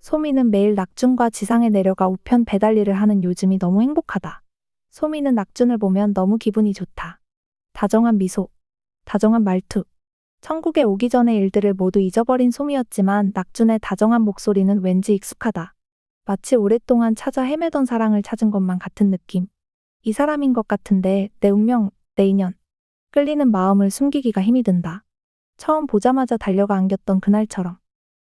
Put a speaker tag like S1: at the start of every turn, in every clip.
S1: 소미는 매일 낙준과 지상에 내려가 우편 배달 일을 하는 요즘이 너무 행복하다. 소미는 낙준을 보면 너무 기분이 좋다. 다정한 미소, 다정한 말투. 천국에 오기 전의 일들을 모두 잊어버린 소미였지만 낙준의 다정한 목소리는 왠지 익숙하다. 마치 오랫동안 찾아 헤매던 사랑을 찾은 것만 같은 느낌. 이 사람인 것 같은데 내 운명, 내 인연. 끌리는 마음을 숨기기가 힘이 든다. 처음 보자마자 달려가 안겼던 그날처럼.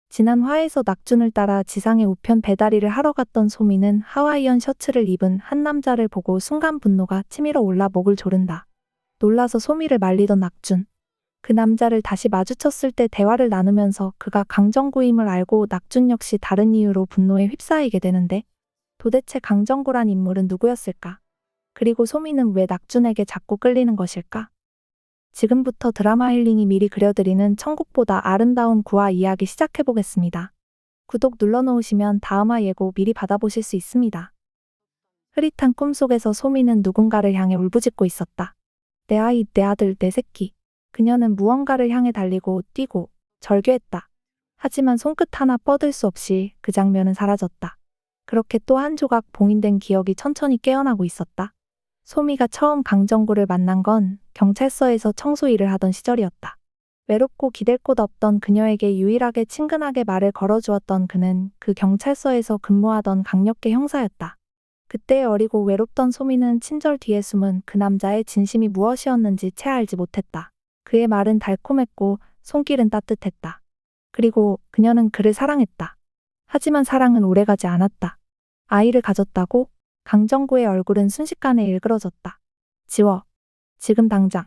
S1: 지난 화에서 낙준을 따라 지상에 우편 배달 일을 하러 갔던 소미는 하와이안 셔츠를 입은 한 남자를 보고 순간 분노가 치밀어 올라 목을 조른다. 놀라서 소미를 말리던 낙준. 그 남자를 다시 마주쳤을 때 대화를 나누면서 그가 강정구임을 알고 낙준 역시 다른 이유로 분노에 휩싸이게 되는데 도대체 강정구란 인물은 누구였을까? 그리고 소미는 왜 낙준에게 자꾸 끌리는 것일까? 지금부터 드라마 힐링이 미리 그려드리는 천국보다 아름다운 구화 이야기 시작해보겠습니다. 구독 눌러놓으시면 다음화 예고 미리 받아보실 수 있습니다. 흐릿한 꿈속에서 소미는 누군가를 향해 울부짖고 있었다. 내 아이, 내 아들, 내 새끼. 그녀는 무언가를 향해 달리고 뛰고 절규했다. 하지만 손끝 하나 뻗을 수 없이 그 장면은 사라졌다. 그렇게 또 한 조각 봉인된 기억이 천천히 깨어나고 있었다. 소미가 처음 강정구를 만난 건 경찰서에서 청소 일을 하던 시절이었다. 외롭고 기댈 곳 없던 그녀에게 유일하게 친근하게 말을 걸어주었던 그는 그 경찰서에서 근무하던 강력계 형사였다. 그때 어리고 외롭던 소미는 친절 뒤에 숨은 그 남자의 진심이 무엇이었는지 채 알지 못했다. 그의 말은 달콤했고 손길은 따뜻했다. 그리고 그녀는 그를 사랑했다. 하지만 사랑은 오래가지 않았다. 아이를 가졌다고? 강정구의 얼굴은 순식간에 일그러졌다. 지워. 지금 당장.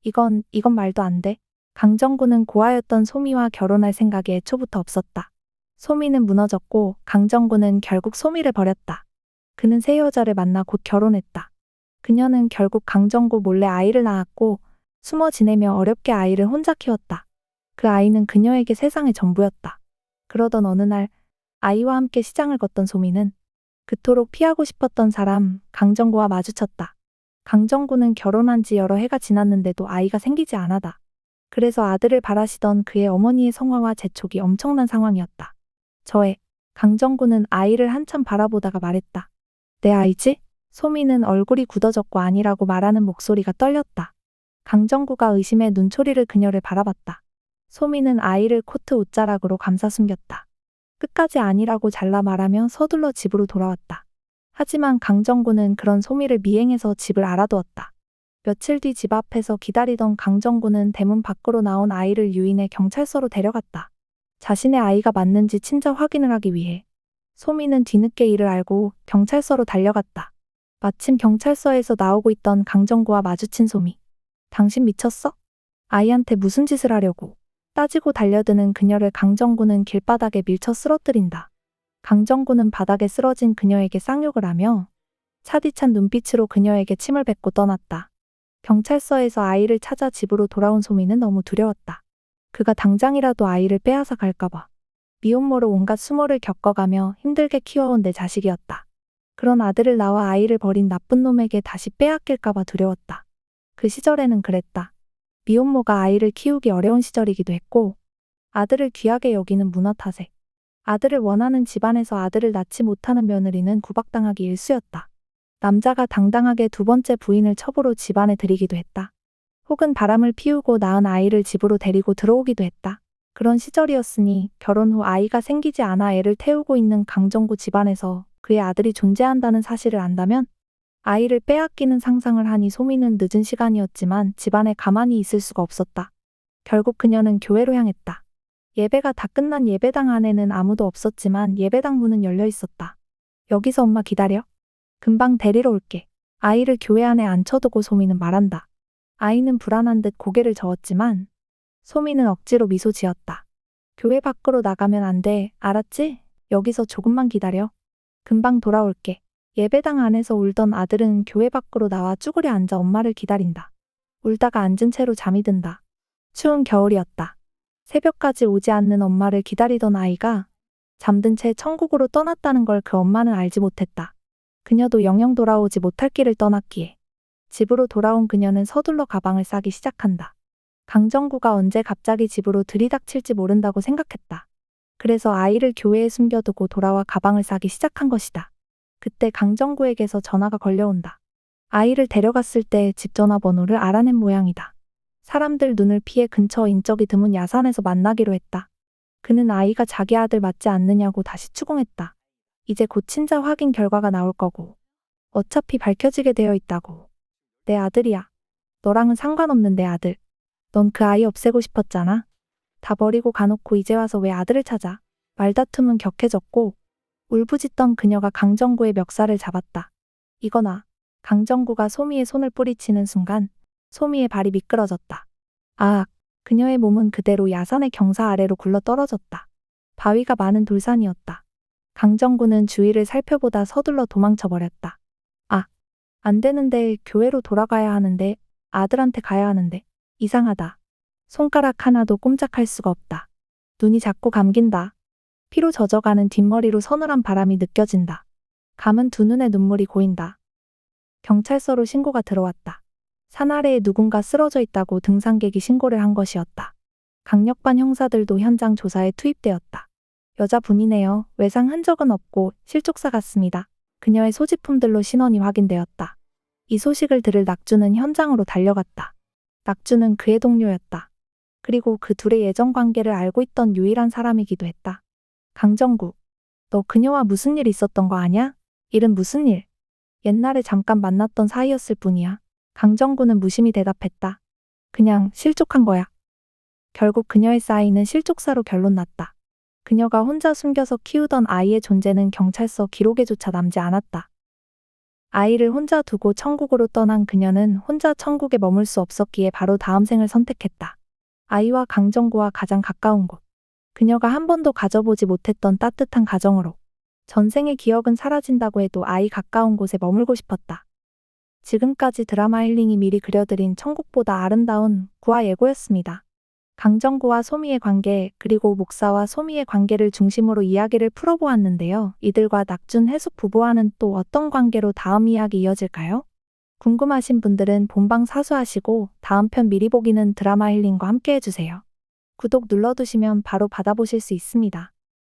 S1: 이건 말도 안 돼. 강정구는 고아였던 소미와 결혼할 생각이 애초부터 없었다. 소미는 무너졌고 강정구는 결국 소미를 버렸다. 그는 새 여자를 만나 곧 결혼했다. 그녀는 결국 강정구 몰래 아이를 낳았고 숨어 지내며 어렵게 아이를 혼자 키웠다. 그 아이는 그녀에게 세상의 전부였다. 그러던 어느 날 아이와 함께 시장을 걷던 소미는 그토록 피하고 싶었던 사람 강정구와 마주쳤다. 강정구는 결혼한 지 여러 해가 지났는데도 아이가 생기지 않아다. 그래서 아들을 바라시던 그의 어머니의 성화와 재촉이 엄청난 상황이었다. 저애 강정구는 아이를 한참 바라보다가 말했다. 내 아이지? 소미는 얼굴이 굳어졌고 아니라고 말하는 목소리가 떨렸다. 강정구가 의심의 눈초리를 그녀를 바라봤다. 소미는 아이를 코트 옷자락으로 감싸 숨겼다. 끝까지 아니라고 잘라 말하며 서둘러 집으로 돌아왔다. 하지만 강정구는 그런 소미를 미행해서 집을 알아두었다. 며칠 뒤 집 앞에서 기다리던 강정구는 대문 밖으로 나온 아이를 유인해 경찰서로 데려갔다. 자신의 아이가 맞는지 친자 확인을 하기 위해. 소미는 뒤늦게 이를 알고 경찰서로 달려갔다. 마침 경찰서에서 나오고 있던 강정구와 마주친 소미. 당신 미쳤어? 아이한테 무슨 짓을 하려고? 따지고 달려드는 그녀를 강정구는 길바닥에 밀쳐 쓰러뜨린다. 강정구는 바닥에 쓰러진 그녀에게 쌍욕을 하며 차디찬 눈빛으로 그녀에게 침을 뱉고 떠났다. 경찰서에서 아이를 찾아 집으로 돌아온 소미는 너무 두려웠다. 그가 당장이라도 아이를 빼앗아 갈까봐. 미혼모로 온갖 수모를 겪어가며 힘들게 키워온 내 자식이었다. 그런 아들을 낳아 아이를 버린 나쁜 놈에게 다시 빼앗길까봐 두려웠다. 그 시절에는 그랬다. 미혼모가 아이를 키우기 어려운 시절이기도 했고 아들을 귀하게 여기는 문화 탓에 아들을 원하는 집안에서 아들을 낳지 못하는 며느리는 구박당하기 일쑤였다. 남자가 당당하게 두 번째 부인을 첩으로 집안에 들이기도 했다. 혹은 바람을 피우고 낳은 아이를 집으로 데리고 들어오기도 했다. 그런 시절이었으니 결혼 후 아이가 생기지 않아 애를 태우고 있는 강정구 집안에서 그의 아들이 존재한다는 사실을 안다면 아이를 빼앗기는 상상을 하니 소미는 늦은 시간이었지만 집안에 가만히 있을 수가 없었다. 결국 그녀는 교회로 향했다. 예배가 다 끝난 예배당 안에는 아무도 없었지만 예배당 문은 열려 있었다. 여기서 엄마 기다려. 금방 데리러 올게. 아이를 교회 안에 앉혀두고 소미는 말한다. 아이는 불안한 듯 고개를 저었지만 소미는 억지로 미소 지었다. 교회 밖으로 나가면 안 돼. 알았지? 여기서 조금만 기다려. 금방 돌아올게. 예배당 안에서 울던 아들은 교회 밖으로 나와 쭈그려 앉아 엄마를 기다린다. 울다가 앉은 채로 잠이 든다. 추운 겨울이었다. 새벽까지 오지 않는 엄마를 기다리던 아이가 잠든 채 천국으로 떠났다는 걸 그 엄마는 알지 못했다. 그녀도 영영 돌아오지 못할 길을 떠났기에. 집으로 돌아온 그녀는 서둘러 가방을 싸기 시작한다. 강정구가 언제 갑자기 집으로 들이닥칠지 모른다고 생각했다. 그래서 아이를 교회에 숨겨두고 돌아와 가방을 싸기 시작한 것이다. 그때 강정구에게서 전화가 걸려온다. 아이를 데려갔을 때 집 전화번호를 알아낸 모양이다. 사람들 눈을 피해 근처 인적이 드문 야산에서 만나기로 했다. 그는 아이가 자기 아들 맞지 않느냐고 다시 추궁했다. 이제 곧 친자 확인 결과가 나올 거고. 어차피 밝혀지게 되어 있다고. 내 아들이야. 너랑은 상관없는 내 아들. 넌 그 아이 없애고 싶었잖아. 다 버리고 가놓고 이제 와서 왜 아들을 찾아. 말다툼은 격해졌고 울부짖던 그녀가 강정구의 멱살을 잡았다. 이거나. 강정구가 소미의 손을 뿌리치는 순간 소미의 발이 미끄러졌다. 아, 그녀의 몸은 그대로 야산의 경사 아래로 굴러 떨어졌다. 바위가 많은 돌산이었다. 강정구는 주위를 살펴보다 서둘러 도망쳐버렸다. 아, 안 되는데 교회로 돌아가야 하는데 아들한테 가야 하는데 이상하다. 손가락 하나도 꼼짝할 수가 없다. 눈이 자꾸 감긴다. 피로 젖어가는 뒷머리로 서늘한 바람이 느껴진다. 감은 두 눈에 눈물이 고인다. 경찰서로 신고가 들어왔다. 산 아래에 누군가 쓰러져 있다고 등산객이 신고를 한 것이었다. 강력반 형사들도 현장 조사에 투입되었다. 여자분이네요. 외상 흔적은 없고 실족사 같습니다. 그녀의 소지품들로 신원이 확인되었다. 이 소식을 들을 낙주는 현장으로 달려갔다. 낙주는 그의 동료였다. 그리고 그 둘의 예전 관계를 알고 있던 유일한 사람이기도 했다. 강정구, 너 그녀와 무슨 일 있었던 거 아냐? 일은 무슨 일? 옛날에 잠깐 만났던 사이였을 뿐이야. 강정구는 무심히 대답했다. 그냥 실족한 거야. 결국 그녀의 사인은 실족사로 결론났다. 그녀가 혼자 숨겨서 키우던 아이의 존재는 경찰서 기록에조차 남지 않았다. 아이를 혼자 두고 천국으로 떠난 그녀는 혼자 천국에 머물 수 없었기에 바로 다음 생을 선택했다. 아이와 강정구와 가장 가까운 곳. 그녀가 한 번도 가져보지 못했던 따뜻한 가정으로. 전생의 기억은 사라진다고 해도 아이 가까운 곳에 머물고 싶었다. 지금까지 드라마 힐링이 미리 그려드린 천국보다 아름다운 구화 예고였습니다. 강정구와 소미의 관계, 그리고 목사와 소미의 관계를 중심으로 이야기를 풀어보았는데요. 이들과 낙준 해숙 부부와는 또 어떤 관계로 다음 이야기 이어질까요? 궁금하신 분들은 본방 사수하시고 다음 편 미리 보기는 드라마 힐링과 함께 해주세요. 구독 눌러두시면 바로 받아보실 수 있습니다.